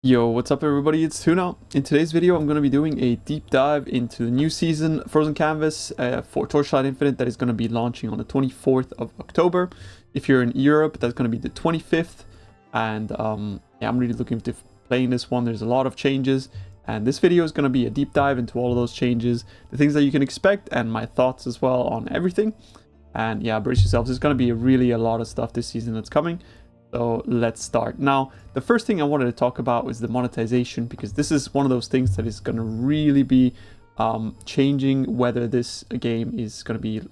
Yo, what's up everybody, it's Tuna. In today's video I'm going to be doing a deep dive into the new season Frozen Canvas for Torchlight Infinite that is going to be launching on the 24th of October. If you're in Europe, that's going to be the 25th. And yeah, I'm really looking to playing this one. There's a lot of changes, and this video is going to be a deep dive into all of those changes, the things that you can expect, and my thoughts as well on everything. And yeah, brace yourselves, there's going to be really a lot of stuff this season that's coming. So let's start. Now, the first thing I wanted to talk about was the monetization, because this is one of those things that is going to really be changing whether this game is going to be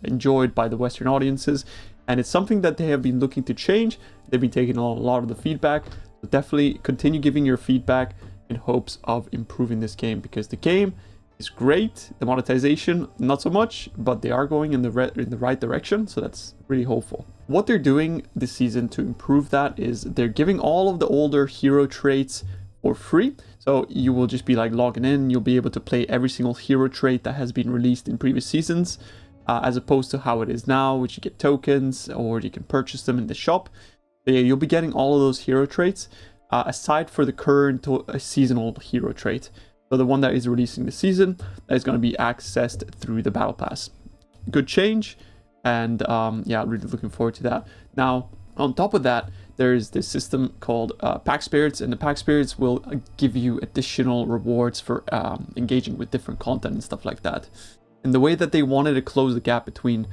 enjoyed by the Western audiences. And it's something that they have been looking to change. They've been taking a lot of the feedback. So definitely continue giving your feedback in hopes of improving this game, because the game is great. The monetization, not so much, but they are going in the right direction. So that's really hopeful. What they're doing this season to improve that is they're giving all of the older hero traits for free. So you will just be like logging in, you'll be able to play every single hero trait that has been released in previous seasons, as opposed to how it is now, which you get tokens or you can purchase them in the shop. But yeah, you'll be getting all of those hero traits, aside for the current seasonal hero trait. So the one that is releasing this season, that is going to be accessed through the battle pass. Good change. And yeah, really looking forward to that. Now, on top of that, there is this system called Pack Spirits, and the Pack Spirits will give you additional rewards for engaging with different content and stuff like that. And the way that they wanted to close the gap between,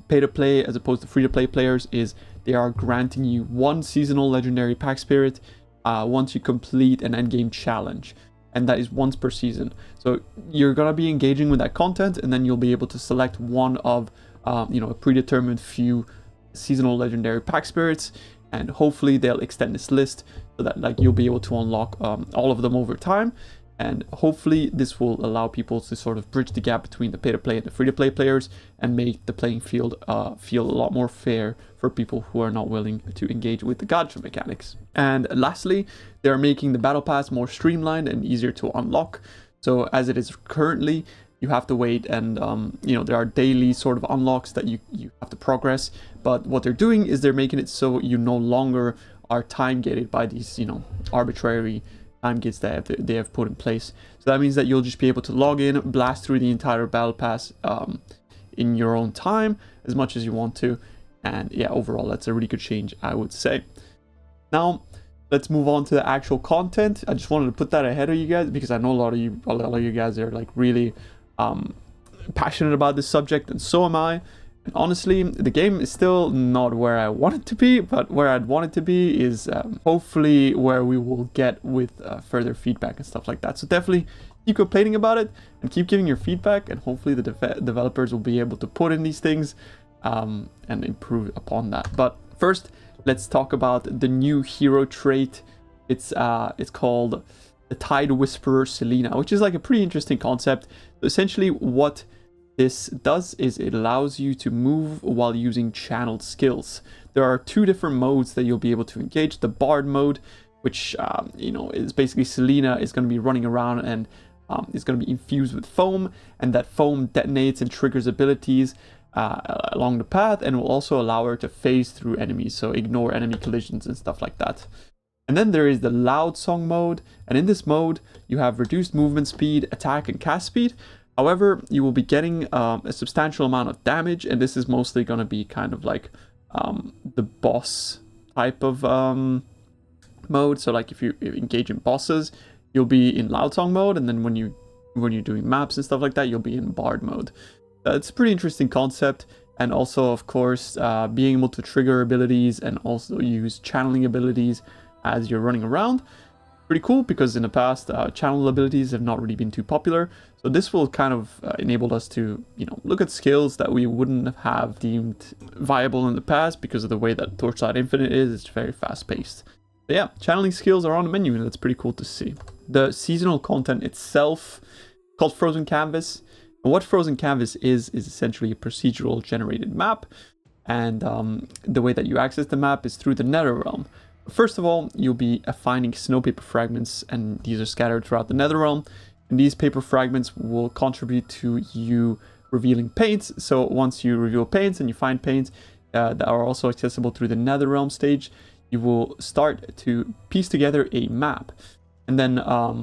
pay to play as opposed to free to play players is they are granting you one seasonal legendary Pack Spirit once you complete an Endgame challenge. And that is once per season. So you're gonna be engaging with that content, and then you'll be able to select one of a predetermined few seasonal legendary Pack Spirits, and hopefully they'll extend this list so that you'll be able to unlock all of them over time. And hopefully this will allow people to sort of bridge the gap between the pay-to-play and the free-to-play players, and make the playing field feel a lot more fair for people who are not willing to engage with the gacha mechanics. And lastly, they're making the battle pass more streamlined and easier to unlock. So as it is currently, you have to wait, and there are daily sort of unlocks that you have to progress. But what they're doing is they're making it so you no longer are time gated by these arbitrary time gates that they have put in place. So that means that you'll just be able to log in, blast through the entire battle pass in your own time as much as you want to. And yeah, overall that's a really good change, I would say. Now let's move on to the actual content. I just wanted to put that ahead of you guys, because I know a lot of you guys are like really passionate about this subject, and so am I. And honestly, the game is still not where I want it to be, but where I'd want it to be is hopefully where we will get with further feedback and stuff like that. So definitely keep complaining about it and keep giving your feedback, and hopefully the developers will be able to put in these things and improve upon that. But first, let's talk about the new hero trait. It's called the Tide Whisperer Selena, which is like a pretty interesting concept. So essentially what this does is it allows you to move while using channeled skills. There are two different modes that you'll be able to engage. The Bard mode, which is basically Selena is going to be running around and is going to be infused with foam, and that foam detonates and triggers abilities along the path, and will also allow her to phase through enemies, so ignore enemy collisions and stuff like that. And then there is the Loud Song mode, and in this mode you have reduced movement speed, attack, and cast speed. However, you will be getting a substantial amount of damage, and this is mostly going to be kind of like the boss type of mode. So like if you engage in bosses, you'll be in Loud Song mode, and then when you're doing maps and stuff like that, you'll be in Bard mode. It's a pretty interesting concept, and also of course being able to trigger abilities and also use channeling abilities as you're running around. Pretty cool, because in the past channel abilities have not really been too popular. So this will kind of enable us to look at skills that we wouldn't have deemed viable in the past, because of the way that Torchlight Infinite is. It's very fast paced. But yeah, channeling skills are on the menu, and that's pretty cool to see. The seasonal content itself, called Frozen Canvas, and what Frozen Canvas is essentially a procedural generated map, and the way that you access the map is through the Netherrealm. First of all, you'll be finding snow paper fragments, and these are scattered throughout the Netherrealm. And these paper fragments will contribute to you revealing paints. So once you reveal paints and you find paints that are also accessible through the Netherrealm stage, you will start to piece together a map. And then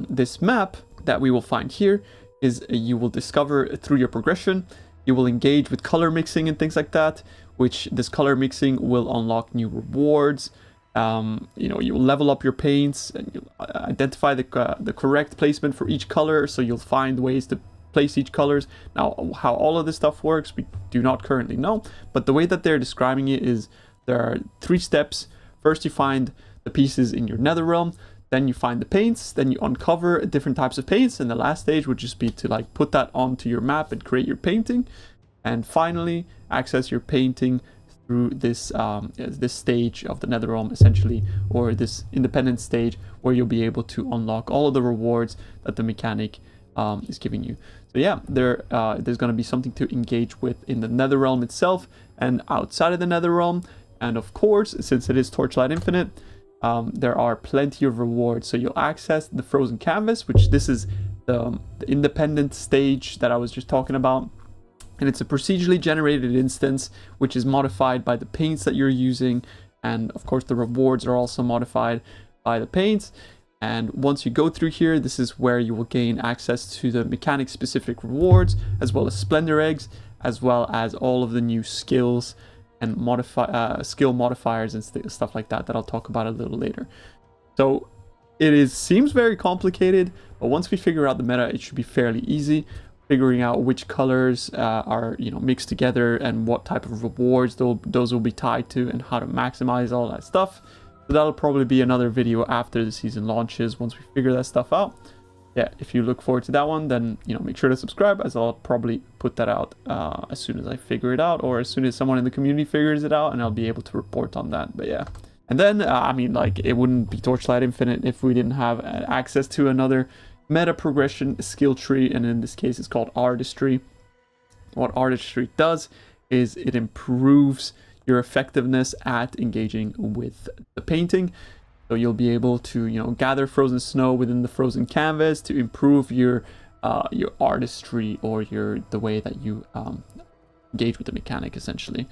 this map that we will find here is you will discover through your progression. You will engage with color mixing and things like that, which this color mixing will unlock new rewards. You know, you'll level up your paints and you'll identify the correct placement for each color. So you'll find ways to place each colors. Now, how all of this stuff works, we do not currently know, but the way that they're describing it is there are 3 steps. First, you find the pieces in your Netherrealm, then you find the paints, then you uncover different types of paints, and the last stage would just be to like put that onto your map and create your painting, and finally access your painting through this this stage of the Netherrealm essentially, or this independent stage where you'll be able to unlock all of the rewards that the mechanic is giving you. So yeah, there's going to be something to engage with in the Netherrealm itself and outside of the Netherrealm. And of course, since it is Torchlight Infinite, there are plenty of rewards. So you'll access the frozen canvas, which this is the independent stage that I was just talking about. And it's a procedurally generated instance, which is modified by the paints that you're using. And of course, the rewards are also modified by the paints. And once you go through here, this is where you will gain access to the mechanic specific rewards, as well as Splendor Eggs, as well as all of the new skills and skill modifiers and stuff like that I'll talk about a little later. So seems very complicated, but once we figure out the meta, it should be fairly easy. Figuring out which colors are mixed together and what type of rewards those will be tied to, and how to maximize all that stuff. So that'll probably be another video after the season launches once we figure that stuff out. Yeah, if you look forward to that one, then make sure to subscribe, as I'll probably put that out as soon as I figure it out, or as soon as someone in the community figures it out, and I'll be able to report on that. But yeah, and then I mean, like, it wouldn't be Torchlight Infinite if we didn't have access to another meta progression skill tree, and in this case it's called Artistry. What Artistry does is it improves your effectiveness at engaging with the painting. So you'll be able to gather frozen snow within the frozen canvas to improve your artistry, or the way that you engage with the mechanic essentially.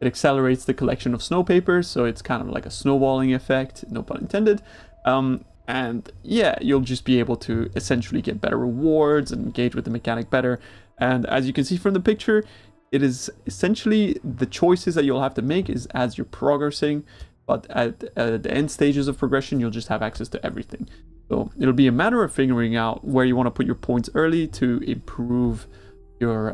It accelerates the collection of snow papers, so it's kind of like a snowballing effect, no pun intended. And yeah, you'll just be able to essentially get better rewards and engage with the mechanic better. And as you can see from the picture, it is essentially the choices that you'll have to make is as you're progressing, but at the end stages of progression, you'll just have access to everything. So it'll be a matter of figuring out where you want to put your points early to improve your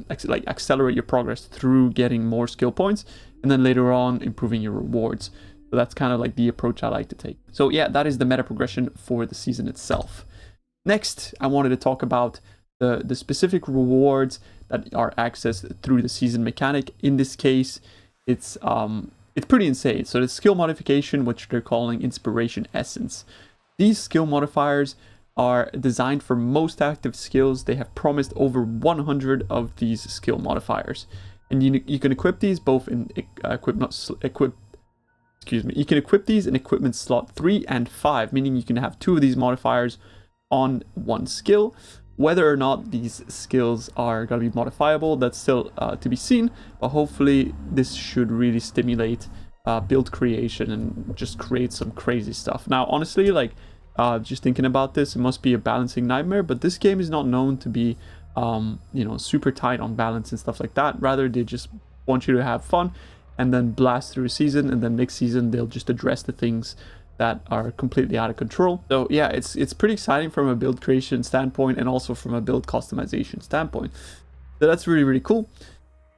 accelerate your progress through getting more skill points, and then later on improving your rewards. So that's kind of like the approach I like to take. So yeah, that is the meta progression for the season itself. Next, I wanted to talk about the specific rewards that are accessed through the season mechanic. In this case, it's pretty insane. So the skill modification, which they're calling Inspiration Essence. These skill modifiers are designed for most active skills. They have promised over 100 of these skill modifiers. And you can equip these both in you can equip these in equipment slot 3 and 5, meaning you can have 2 of these modifiers on one skill. Whether or not these skills are going to be modifiable, that's still to be seen, but hopefully this should really stimulate build creation and just create some crazy stuff. Now, honestly, like, just thinking about this, it must be a balancing nightmare, but this game is not known to be super tight on balance and stuff like that. Rather, they just want you to have fun and then blast through a season, and then next season they'll just address the things that are completely out of control. So yeah, it's pretty exciting from a build creation standpoint, and also from a build customization standpoint. So that's really, really cool.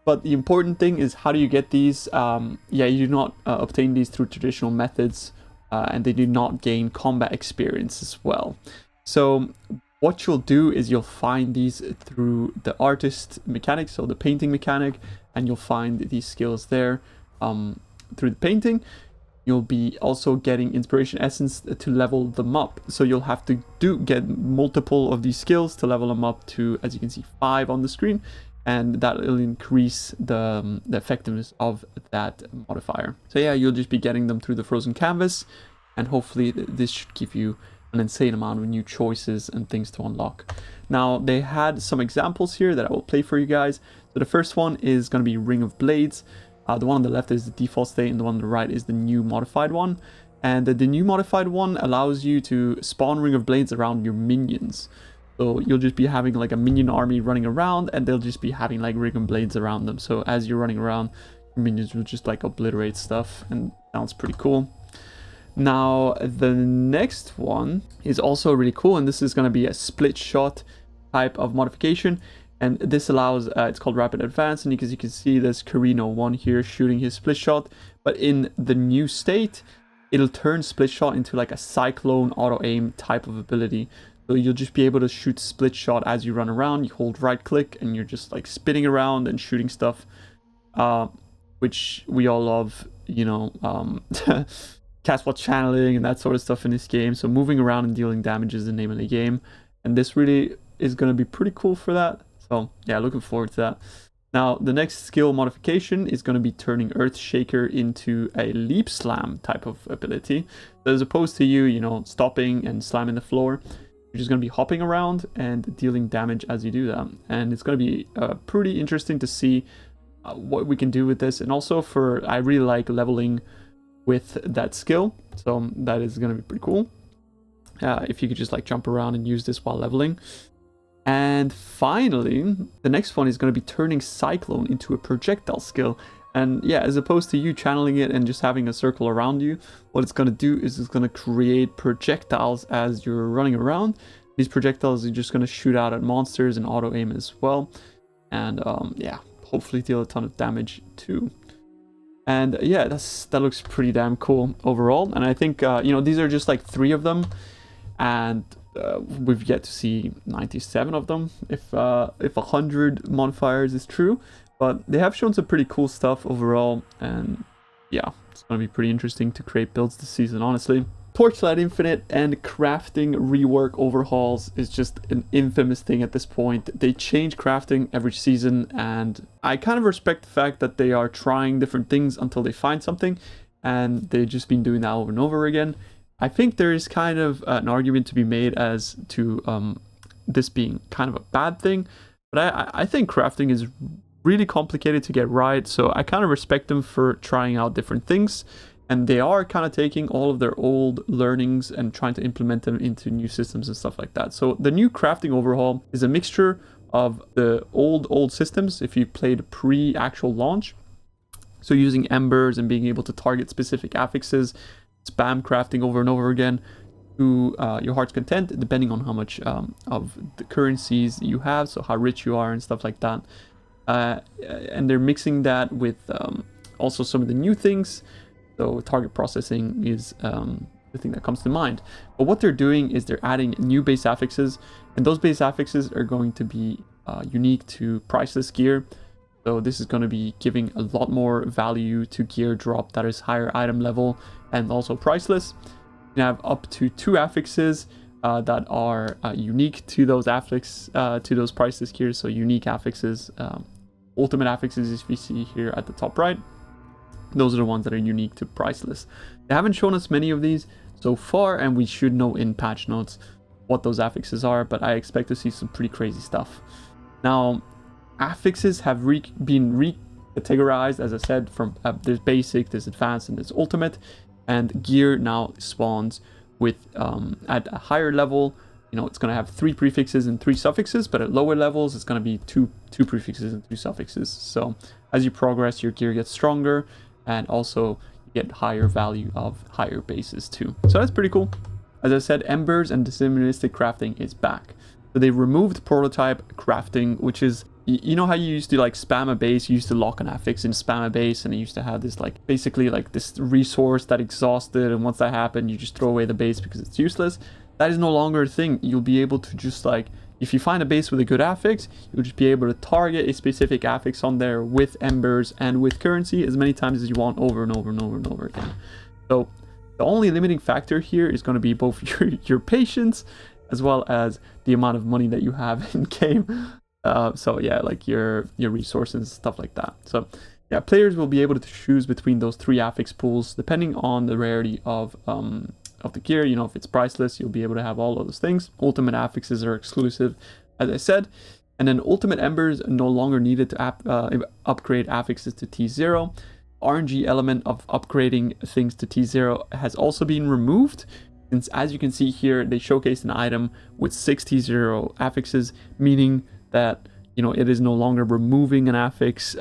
But the important thing is, how do you get these? Yeah, you do not obtain these through traditional methods, and they do not gain combat experience as well. So what you'll do is you'll find these through the artist mechanic, so the painting mechanic, and you'll find these skills there through the painting. You'll be also getting Inspiration Essence to level them up. So you'll have to get multiple of these skills to level them up to, as you can see, 5 on the screen, and that will increase the effectiveness of that modifier. So yeah, you'll just be getting them through the frozen canvas, and hopefully this should give you an insane amount of new choices and things to unlock. Now, they had some examples here that I will play for you guys. So the first one is going to be Ring of Blades. The one on the left is the default state, and the one on the right is the new modified one. And the new modified one allows you to spawn Ring of Blades around your minions. So you'll just be having like a minion army running around, and they'll just be having like Ring of Blades around them. So as you're running around, your minions will just like obliterate stuff, and sounds pretty cool. Now, the next one is also really cool, and this is going to be a split shot type of modification. And this allows, it's called Rapid Advance, and because you can see there's Carino 1 here shooting his split shot, but in the new state, it'll turn split shot into like a cyclone auto aim type of ability. So you'll just be able to shoot split shot as you run around. You hold right click and you're just like spinning around and shooting stuff, which we all love, you know, cast while channeling and that sort of stuff in this game. So moving around and dealing damage is the name of the game, and this really is going to be pretty cool for that. So yeah, looking forward to that. Now, the next skill modification is going to be turning Earthshaker into a leap slam type of ability. So as opposed to you know, stopping and slamming the floor, you're just going to be hopping around and dealing damage as you do that. And it's going to be pretty interesting to see what we can do with this. And also I really like leveling with that skill. So that is going to be pretty cool. If you could just like jump around and use this while leveling. And finally, the next one is going to be turning Cyclone into a projectile skill. And yeah, as opposed to you channeling it and just having a circle around you, what it's going to do is it's going to create projectiles as you're running around. These projectiles are just going to shoot out at monsters and auto aim as well. And yeah, hopefully deal a ton of damage too. And yeah, that looks pretty damn cool overall. And I think, you know, these are just like 3 of them. And we've yet to see 97 of them, if 100 modifiers is true. But they have shown some pretty cool stuff overall, and yeah, it's going to be pretty interesting to create builds this season, honestly. Torchlight Infinite and crafting rework overhauls is just an infamous thing at this point. They change crafting every season, and I kind of respect the fact that they are trying different things until they find something, and they've just been doing that over and over again. I think there is kind of an argument to be made as to this being kind of a bad thing, but I think crafting is really complicated to get right, so I kind of respect them for trying out different things, and they are kind of taking all of their old learnings and trying to implement them into new systems and stuff like that. So the new crafting overhaul is a mixture of the old systems, if you played pre-actual launch, so using embers and being able to target specific affixes, spam crafting over and over again to your heart's content, depending on how much of the currencies you have, so how rich you are and stuff like that. And they're mixing that with also some of the new things. So target processing is the thing that comes to mind. But what they're doing is they're adding new base affixes, and those base affixes are going to be unique to priceless gear. So this is going to be giving a lot more value to gear drop that is higher item level and also priceless. You can have up to 2 affixes that are unique to those to those priceless gears. So unique affixes, ultimate affixes, as we see here at the top right. Those are the ones that are unique to priceless. They haven't shown us many of these so far, and we should know in patch notes what those affixes are, but I expect to see some pretty crazy stuff. Now, affixes have been recategorized, as I said, from there's basic, there's advanced, and there's ultimate, and gear now spawns with at a higher level, you know, it's going to have 3 prefixes and 3 suffixes, but at lower levels it's going to be two prefixes and 2 suffixes. So as you progress, your gear gets stronger, and also you get higher value of higher bases too. So that's pretty cool. As I said, embers and deterministic crafting is back. So they removed prototype crafting, which is, you know how you used to like spam a base, you used to lock an affix and spam a base, and it used to have this like basically like this resource that exhausted, and once that happened you just throw away the base because it's useless. That is no longer a thing. You'll be able to just like, if you find a base with a good affix, you'll just be able to target a specific affix on there with embers and with currency as many times as you want, over and over and over and over again. So the only limiting factor here is going to be both your patience as well as the amount of money that you have in game. So yeah, like your resources and stuff like that. So yeah, players will be able to choose between those 3 affix pools depending on the rarity of the gear. You know, if it's priceless, you'll be able to have all of those things. Ultimate affixes are exclusive, as I said, and then ultimate embers are no longer needed to upgrade affixes to T0. RNG element of upgrading things to T0 has also been removed. Since, as you can see here, they showcased an item with 6 T0 affixes, meaning that, you know, it is no longer removing an affix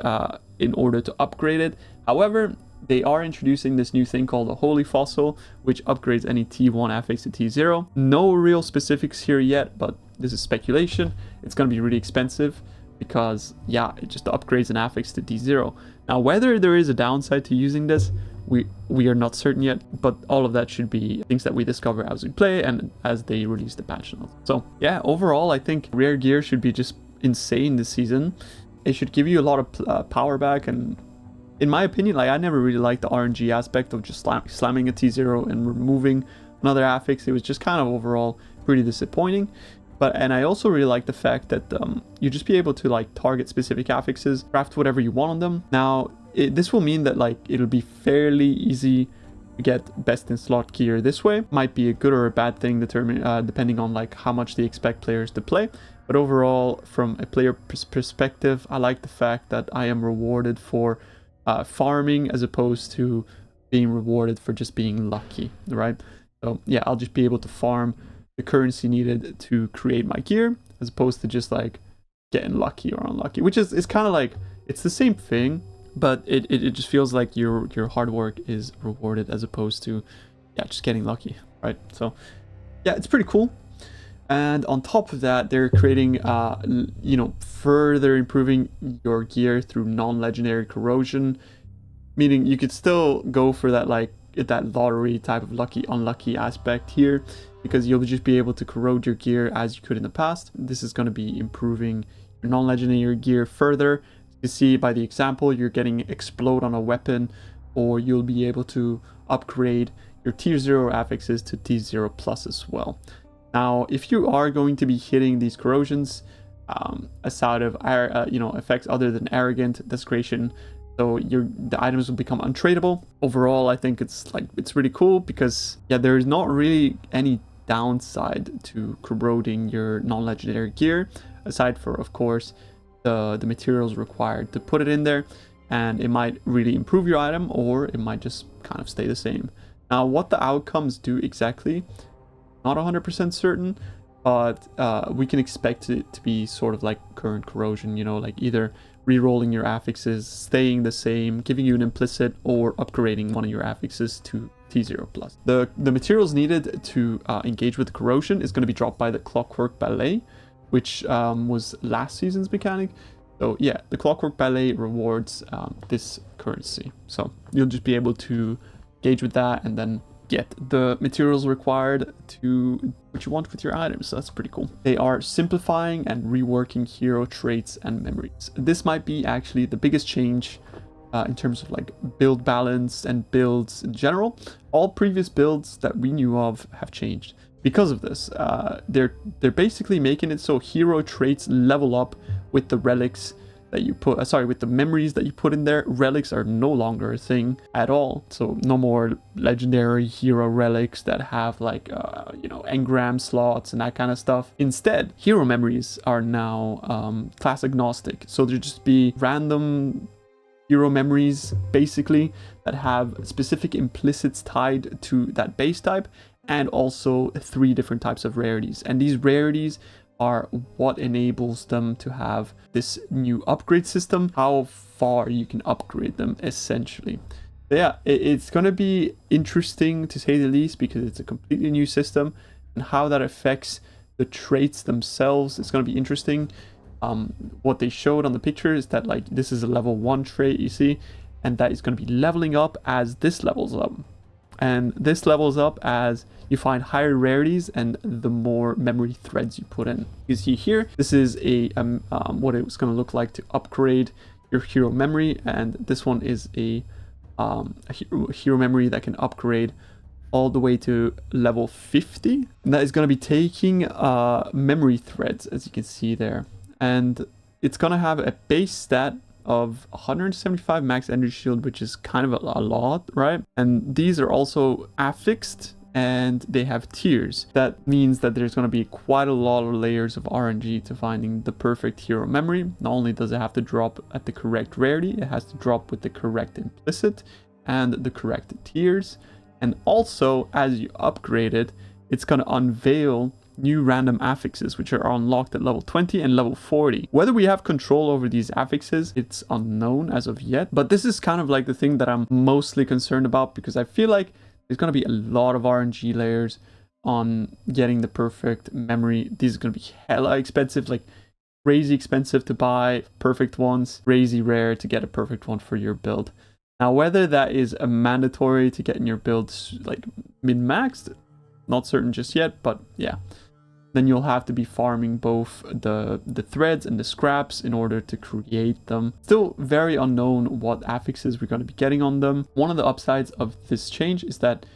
in order to upgrade it. However, they are introducing this new thing called a Holy Fossil, which upgrades any T1 affix to T0. No real specifics here yet, but this is speculation. It's going to be really expensive because, yeah, it just upgrades an affix to T0. Now, whether there is a downside to using this, we are not certain yet, but all of that should be things that we discover as we play and as they release the patch notes. So yeah, overall, I think rare gear should be just insane this season. It should give you a lot of power back, and in my opinion, like, I never really liked the RNG aspect of just slamming a T0 and removing another affix. It was just kind of overall pretty disappointing. And I also really like the fact that you just be able to like target specific affixes, craft whatever you want on them. Now, this will mean that like it'll be fairly easy to get best in slot gear this way. Might be a good or a bad thing depending on like how much they expect players to play. But overall, from a player perspective, I like the fact that I am rewarded for farming as opposed to being rewarded for just being lucky, right? So yeah, I'll just be able to farm the currency needed to create my gear as opposed to just like getting lucky or unlucky, which is kind of like, it's the same thing, but it just feels like your hard work is rewarded as opposed to, yeah, just getting lucky, right? So yeah, it's pretty cool. And on top of that, they're creating you know, further improving your gear through non-legendary corrosion, meaning you could still go for that like that lottery type of lucky unlucky aspect here, because you'll just be able to corrode your gear as you could in the past. This is going to be improving your non-legendary gear further. You see by the example, you're getting explode on a weapon, or you'll be able to upgrade your tier 0 affixes to T0 plus as well. Now, if you are going to be hitting these corrosions, aside of you know, effects other than arrogant, desecration, so the items will become untradeable. Overall, I think it's really cool because, yeah, there is not really any downside to corroding your non-legendary gear, aside for, of course, the materials required to put it in there, and it might really improve your item, or it might just kind of stay the same. Now, what the outcomes do exactly, not 100% certain, but we can expect it to be sort of like current corrosion, you know, like either re-rolling your affixes, staying the same, giving you an implicit, or upgrading one of your affixes to T0 plus. The materials needed to engage with corrosion is going to be dropped by the Clockwork Ballet, which was last season's mechanic. So yeah, the Clockwork Ballet rewards this currency. So you'll just be able to engage with that and then get the materials required to what you want with your items. So that's pretty cool. They are simplifying and reworking hero traits and memories. This might be actually the biggest change in terms of like build balance and builds in general. All previous builds that we knew of have changed because of this. They're basically making it so hero traits level up with the relics that you put, with the memories that you put in there. Relics are no longer a thing at all. So no more legendary hero relics that have like, you know, engram slots and that kind of stuff. Instead, hero memories are now class agnostic. So there just be random hero memories basically that have specific implicits tied to that base type, and also 3 different types of rarities. And these rarities are what enables them to have this new upgrade system, how far you can upgrade them essentially. So yeah, it's going to be interesting to say the least, because it's a completely new system, and how that affects the traits themselves is going to be interesting. What they showed on the picture is that like this is a level 1 trait, you see, and that is going to be leveling up as this levels up. And this levels up as you find higher rarities and the more memory threads you put in. You see here, this is a what it was going to look like to upgrade your hero memory, and this one is a hero memory that can upgrade all the way to level 50. And that is going to be taking memory threads, as you can see there, and it's going to have a base stat of 175 max energy shield, which is kind of a lot, right? And these are also affixed and they have tiers. That means that there's going to be quite a lot of layers of RNG to finding the perfect hero memory. Not only does it have to drop at the correct rarity, it has to drop with the correct implicit and the correct tiers. And also, as you upgrade it, it's going to unveil new random affixes, which are unlocked at level 20 and level 40. Whether we have control over these affixes, it's unknown as of yet, but this is kind of like the thing that I'm mostly concerned about, because I feel like there's going to be a lot of RNG layers on getting the perfect memory. These are going to be hella expensive, like crazy expensive to buy perfect ones, crazy rare to get a perfect one for your build. Now, whether that is a mandatory to get in your builds like min-maxed, not certain just yet, but yeah. Then you'll have to be farming both the threads and the scraps in order to create them. Still very unknown what affixes we're going to be getting on them. One of the upsides of this change is that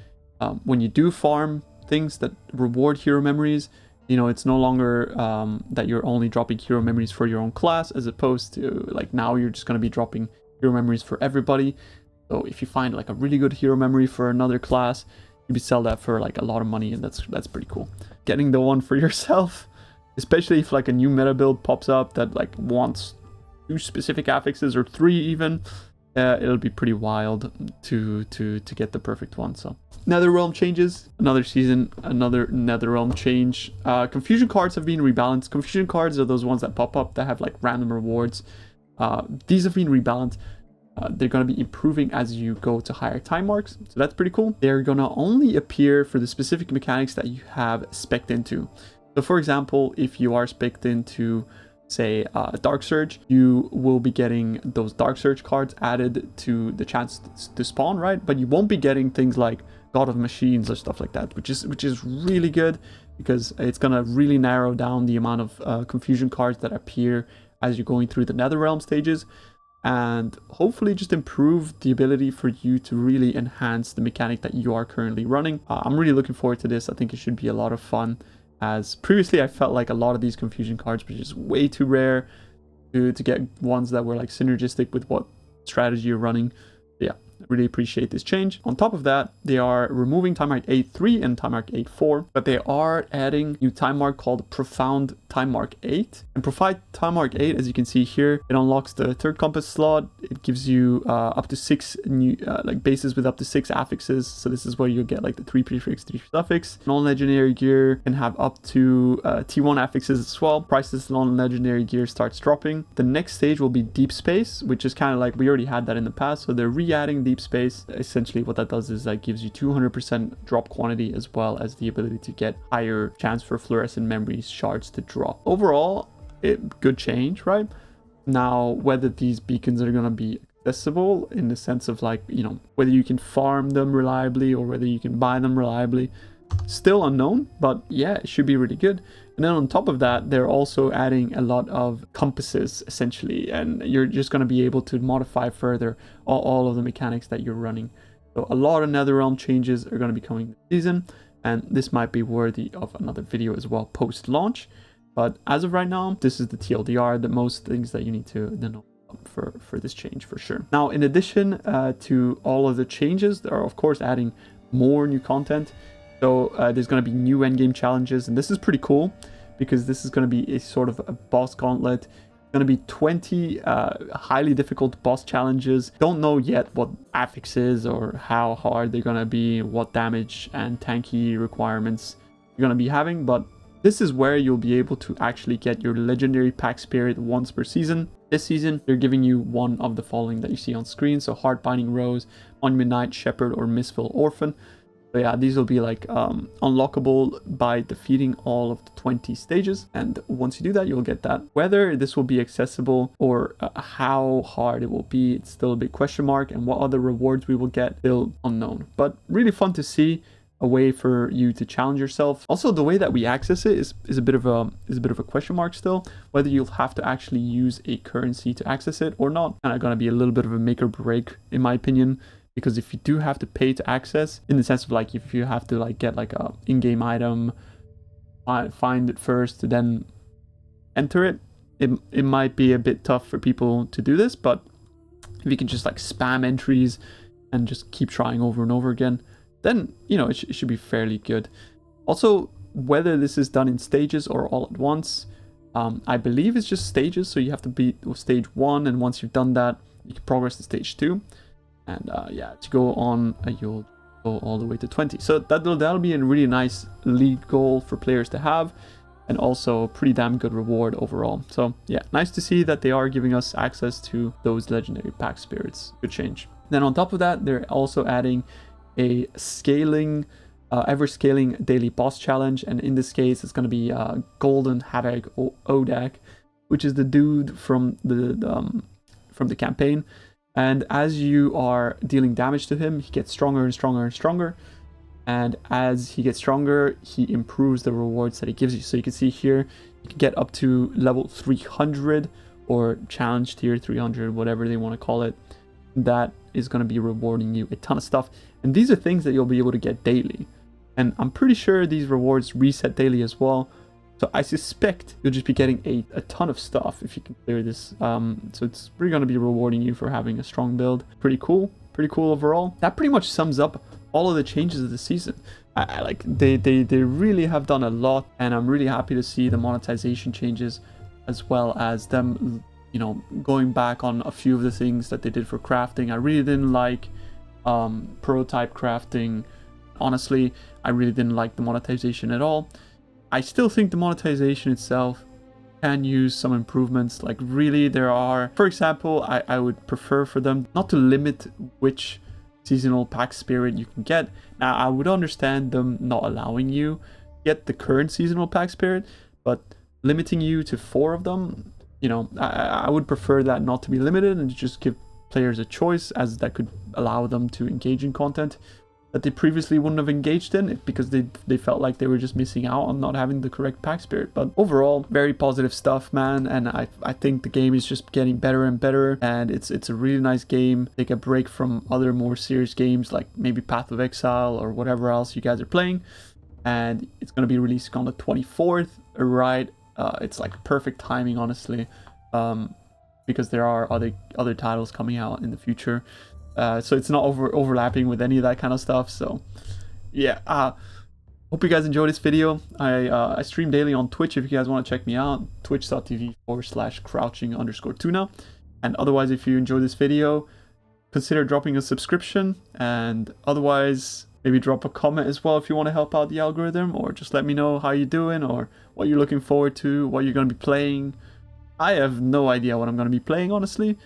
when you do farm things that reward hero memories, you know, it's no longer that you're only dropping hero memories for your own class, as opposed to like now you're just going to be dropping hero memories for everybody. So if you find like a really good hero memory for another class, you could sell that for like a lot of money, and that's pretty cool. Getting the one for yourself, especially if like a new meta build pops up that like wants 2 specific affixes or 3 even, it'll be pretty wild to get the perfect one. So Netherrealm changes, another season, another Netherrealm change. Confusion cards have been rebalanced. Confusion cards are those ones that pop up that have like random rewards. These have been rebalanced. They're going to be improving as you go to higher time marks, so that's pretty cool. They're going to only appear for the specific mechanics that you have spec'd into. So for example, if you are spec'd into, say, Dark Surge, you will be getting those Dark Surge cards added to the chance to spawn, right? But you won't be getting things like God of Machines or stuff like that, which is really good, because it's going to really narrow down the amount of confusion cards that appear as you're going through the Netherrealm stages, and hopefully just improve the ability for you to really enhance the mechanic that you are currently running. I'm really looking forward to this. I think it should be a lot of fun, as previously I felt like a lot of these confusion cards were just way too rare to get ones that were like synergistic with what strategy you're running. Yeah, I really appreciate this change. On top of that, they are removing time mark 8.3 and time mark 8.4, but they are adding new time mark called Profound Time Mark 8. And Profound Time Mark 8, as you can see here, it unlocks the 3rd compass slot. It gives you up to 6 new like bases with up to 6 affixes. So this is where you'll get like the 3 prefix, 3 suffix. Non-legendary gear can have up to T1 affixes as well. Prices non-legendary gear starts dropping. The next stage will be Deep Space, which is kind of like we already had that in the past. So they're re-adding Deep Space. Essentially what that does is that gives you 200% drop quantity, as well as the ability to get higher chance for fluorescent memories shards to drop. Overall, good change, right? Now, whether these beacons are going to be accessible in the sense of like, you know, whether you can farm them reliably or whether you can buy them reliably, still unknown, but yeah, it should be really good. And then on top of that, they're also adding a lot of compasses essentially, and you're just going to be able to modify further all of the mechanics that you're running. So a lot of Netherrealm changes are going to be coming this season, and this might be worthy of another video as well post-launch. But as of right now, this is the TLDR, the most things that you need to know for this change for sure. Now, in addition to all of the changes, they are of course adding more new content. So there's going to be new Endgame Challenges, and this is pretty cool because this is going to be a sort of a boss gauntlet. It's going to be 20 highly difficult boss challenges. Don't know yet what affixes or how hard they're going to be, what damage and tanky requirements you're going to be having, but this is where you'll be able to actually get your legendary pack spirit once per season. This season, they're giving you one of the following that you see on screen. So Heart Binding Rose, Monument Knight, Shepherd, or Misfell Orphan. So yeah, these will be like unlockable by defeating all of the 20 stages. And once you do that, you'll get that. Whether this will be accessible or how hard it will be, it's still a big question mark. And what other rewards we will get, still unknown. But really fun to see. A way for you to challenge yourself. Also, the way that we access it is a bit of a question mark still, whether you'll have to actually use a currency to access it or not. And it's gonna be a little bit of a make or break in my opinion, because if you do have to pay to access, in the sense of like if you have to like get like a in-game item, find it first, then enter it, it might be a bit tough for people to do this. But if you can just like spam entries and just keep trying over and over again, then, you know, it should be fairly good. Also, whether this is done in stages or all at once, I believe it's just stages, so you have to beat stage 1, and once you've done that, you can progress to stage 2. And yeah, to go on, you'll go all the way to 20. So that'll be a really nice league goal for players to have, and also a pretty damn good reward overall. So yeah, nice to see that they are giving us access to those legendary pack spirits. Good change. Then on top of that, they're also adding a scaling, ever scaling daily boss challenge, and in this case, it's going to be Golden Havoc Odak, which is the dude from the campaign. And as you are dealing damage to him, he gets stronger and stronger and stronger. And as he gets stronger, he improves the rewards that he gives you. So you can see here, you can get up to level 300 or challenge tier 300, whatever they want to call it. That is going to be rewarding you a ton of stuff. And these are things that you'll be able to get daily. And I'm pretty sure these rewards reset daily as well. So I suspect you'll just be getting a ton of stuff if you can clear this. So it's really going to be rewarding you for having a strong build. Pretty cool overall. That pretty much sums up all of the changes of the season. I like they really have done a lot, and I'm really happy to see the monetization changes, as well as them, you know, going back on a few of the things that they did for crafting. I really didn't like prototype crafting. Honestly, I really didn't like the monetization at all. I still think the monetization itself can use some improvements. Like really, there are, for example, I would prefer for them not to limit which seasonal pack spirit you can get. Now, I would understand them not allowing you get the current seasonal pack spirit, but limiting you to 4 of them, you know, I would prefer that not to be limited and just give players a choice, as that could allow them to engage in content that they previously wouldn't have engaged in, because they felt like they were just missing out on not having the correct pack spirit. But overall, very positive stuff, man, and I think the game is just getting better and better, and it's a really nice game. Take a break from other more serious games like maybe Path of Exile or whatever else you guys are playing, and it's going to be releasing on the 24th, right? It's like perfect timing, honestly, because there are other titles coming out in the future. So it's not overlapping with any of that kind of stuff. So yeah, hope you guys enjoyed this video. I stream daily on Twitch if you guys want to check me out, twitch.tv/crouching_tuna. And otherwise, if you enjoyed this video, consider dropping a subscription, and otherwise maybe drop a comment as well if you want to help out the algorithm, or just let me know how you're doing or what you're looking forward to, what you're going to be playing. I have no idea what I'm going to be playing, honestly.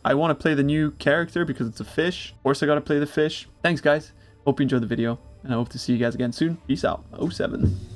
I want to play the new character because it's a fish. Of course, I got to play the fish. Thanks, guys. Hope you enjoyed the video, and I hope to see you guys again soon. Peace out. 07.